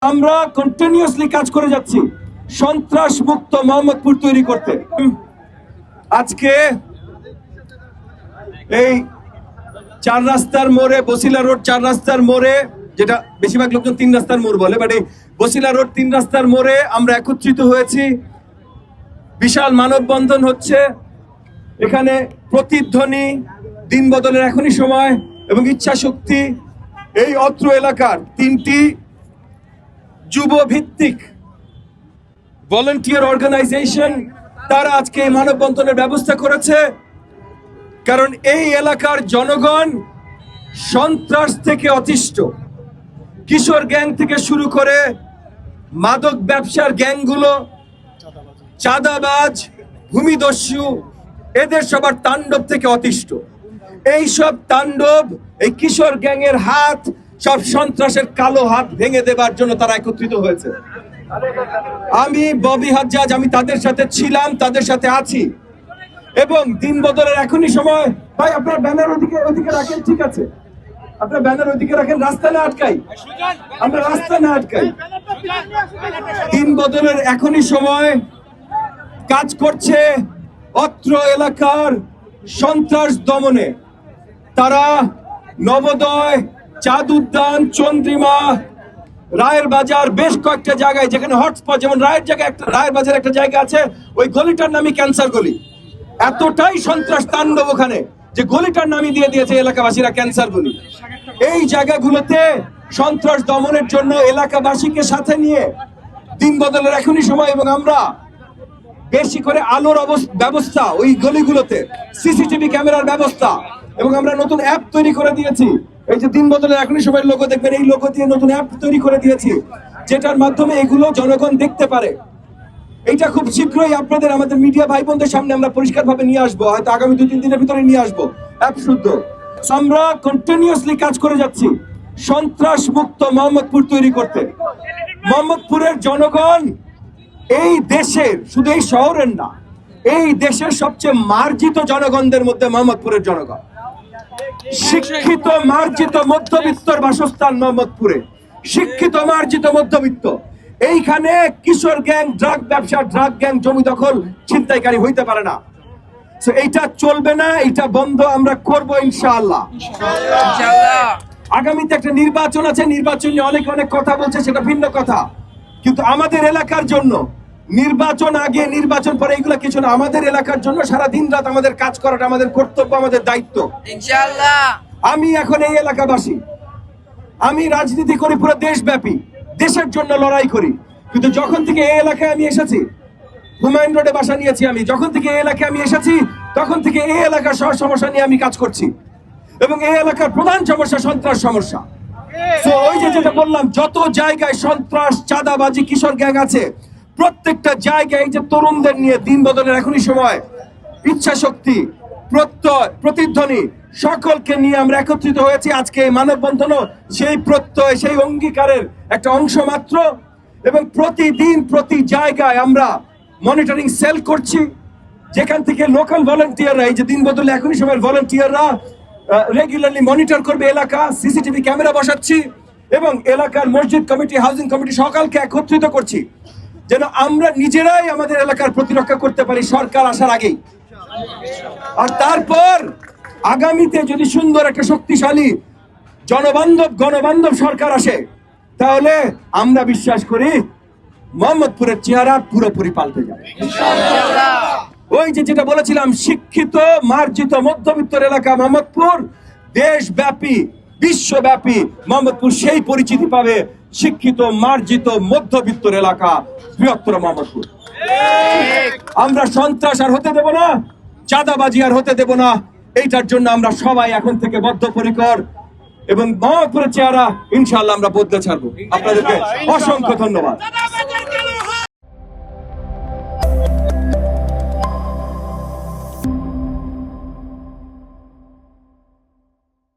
আমরা কন্টিনিউয়াসলি কাজ করে যাচ্ছি সন্ত্রাস মুক্ত মোহাম্মদপুর তৈরি করতে। আজকে এই চার রাস্তার মোড়ে, বসিলা রোড চার রাস্তার মোড়ে, যেটা বেশিরভাগ লোকজন তিন রাস্তার মোড় বলে, বাট এই বসিলা রোড তিন রাস্তার মোড়ে আমরা একত্রিত হয়েছি। বিশাল মানববন্ধন হচ্ছে এখানে। প্রতিধ্বনি, দিন বদলের এখনই সময় এবং ইচ্ছা শক্তি, এই অত্র এলাকার তিনটি যুব ভিত্তিক ভলান্টিয়ার অর্গানাইজেশন তারা আজকে এই মানববন্ধনের ব্যবস্থা করেছে। কারণ এই এলাকার জনগণ সন্ত্রাস থেকে অতিষ্ঠ। কিশোর গ্যাং থেকে শুরু করে মাদক ব্যবসার গ্যাংগুলো, চাঁদাবাজ, ভূমিদস্যু, এদের সবার তাণ্ডব থেকে অতিষ্ঠ। এই সব তাণ্ডব, এই কিশোর গ্যাংয়ের হাত, সব সন্ত্রাসের কালো হাত ভেঙে দেবার জন্য তারা একত্রিত হয়েছে। আমি ববি হাজ্জাজ, আমি তাদের সাথে ছিলাম, তাদের সাথে আছি। এবং দিন বদলের এখনই সময়। ভাই আপনার ব্যানার ওদিকে রাখেন, ঠিক আছে, আপনার ব্যানার ওদিকে রাখেন, রাস্তা না আটকাই, আমরা রাস্তা না আটকাই। দিন বদলের এখনই সময়। কাজ করছে অত্র এলাকার সন্ত্রাস দমনে। তারা নবোদয়, চাঁদ উদ্যান, চন্দ্রিমা, রায়ের বাজার, বেশ কয়েকটা জায়গায় যেখানে হটস্পট, যেমন রায়ের বাজার একটা জায়গা আছে, ওই গলিটার নামই ক্যান্সার গলি। এতটাই সন্ত্রাস তাণ্ডব ওখানে যে গলিটার নামই দিয়ে দিয়েছে এলাকাবাসীরা ক্যান্সার গলি। এই জায়গাগুলোতে সন্ত্রাস দমনের জন্য এলাকাবাসীকে সাথে নিয়ে দিন বদলের এখনই সময়। এবং আমরা বেশি করে আলোর ব্যবস্থা, ওই গলিগুলোতে সিসিটিভি ক্যামেরার ব্যবস্থা, এবং আমরা নতুন অ্যাপ তৈরি করে দিয়েছি। এই যে দিন বদলের এখনই সময় লোগো দেখবেন, এই লোগো দিয়ে নতুন অ্যাপ তৈরি করে দিয়েছি, যেটার মাধ্যমে এগুলো জনগণ দেখতে পারে। এইটা খুব শীঘ্রই আপনাদের, আমাদের মিডিয়া ভাই বোনদের সামনে আমরা পরিষ্কারভাবে নিয়ে আসবো, হয়তো আগামী 2-3 দিনের ভিতরে নিয়ে আসবো অ্যাপ শুদ্ধ। আমরা কন্টিনিউয়াসলি কাজ করে যাচ্ছি সন্ত্রাস মুক্ত মোহাম্মদপুর তৈরি করতে। মোহাম্মদপুরের জনগণ এই দেশের, শুধু এই শহরের না, এই দেশের সবচেয়ে মার্জিত জনগণদের মধ্যে মোহাম্মদপুরের জনগণ। শিক্ষিত মার্জিত মধ্যবিত্তর বাসস্থান মোহাম্মদপুরে, শিক্ষিত মার্জিত মধ্যবিত্ত। এইখানে কিশোর গ্যাং, ড্রাগ ব্যবসা, ড্রাগ গ্যাং, জমি দখল, ছিনতাইকারী হইতে পারে না। এইটা চলবে না, এটা বন্ধ আমরা করব ইনশাআল্লাহ। আগামীতে একটা নির্বাচন আছে, নির্বাচন নিয়ে অনেক কথা বলছে, সেটা ভিন্ন কথা। কিন্তু আমাদের এলাকার জন্য নির্বাচন আগে, নির্বাচন পরে, এগুলো কিছু না। আমাদের এলাকার জন্য সারা দিন রাত আমাদের কাজ করাটা আমাদের কর্তব্য, আমাদের দায়িত্ব ইনশাআল্লাহ। আমি এখন এই এলাকাবাসী, আমি রাজনীতি করি পুরো দেশব্যাপী, দেশের জন্য লড়াই করি। কিন্তু যখন থেকে এই এলাকায় আমি এসেছি, হুমায়ুন রোডে বাসা নিয়েছি আমি, যখন থেকে এই এলাকায় আমি এসেছি তখন থেকে এই এলাকার সব সমস্যা নিয়ে আমি কাজ করছি। এবং এই এলাকার প্রধান সমস্যা সন্ত্রাস সমস্যা। তো ওই যে বললাম, যত জায়গায় সন্ত্রাস, চাঁদাবাজি, কিশোর গ্যাং আছে, প্রত্যেকটা জায়গায় এই যে তরুণদের নিয়ে দিন বদলের এখনই সময়, ইচ্ছা শক্তি, প্রত্যয়, প্রতিধ্বনি, সকলকে নিয়ে আমরা একত্রিত হয়েছি। আজকে এই মানববন্ধনও সেই প্রত্যয়, সেই অঙ্গীকারের একটা অংশ মাত্র। এবং প্রতিদিন প্রতি জায়গায় আমরা মনিটরিং সেল করছি, যেখান থেকে লোকাল ভলান্টিয়াররা, এই যে দিন বদলে এখনই সময় ভলান্টিয়াররা রেগুলারলি মনিটর করবে এলাকা, সিসিটিভি ক্যামেরা বসাচ্ছি এবং এলাকার মসজিদ কমিটি, হাউজিং কমিটি সকালকে একত্রিত করছি, যেন আমরা নিজেরাই আমাদের এলাকার প্রতিরক্ষা করতে পারি সরকার আসার আগেই। আর তারপর আগামীতে যদি সুন্দর একটা শক্তিশালী গণবান্ধব সরকার আসে, তাহলে আমরা বিশ্বাস করি মোহাম্মদপুরের চেহারা পুরোপুরি পাল্টে যাবে। ওই যেটা বলেছিলাম, শিক্ষিত মার্জিত মধ্যবিত্তের এলাকা মোহাম্মদপুর, দেশব্যাপী, বিশ্বব্যাপী মোহাম্মদপুর সেই পরিচিতি পাবে, শিক্ষিত মার্জিত মধ্যবিত্তের এলাকা বৃহত্তর মোহাম্মদপুর। আমরা সন্ত্রাস আর হতে দেব না, চাঁদাবাজি আর হতে দেব না। এইটার জন্য আমরা সবাই এখন থেকে বদ্ধপরিকর, এবং মোহাম্মদপুরের চেহারা ইনশাআল্লাহ আমরা বদলে ছাড়বো। আপনাদেরকে অসংখ্য ধন্যবাদ।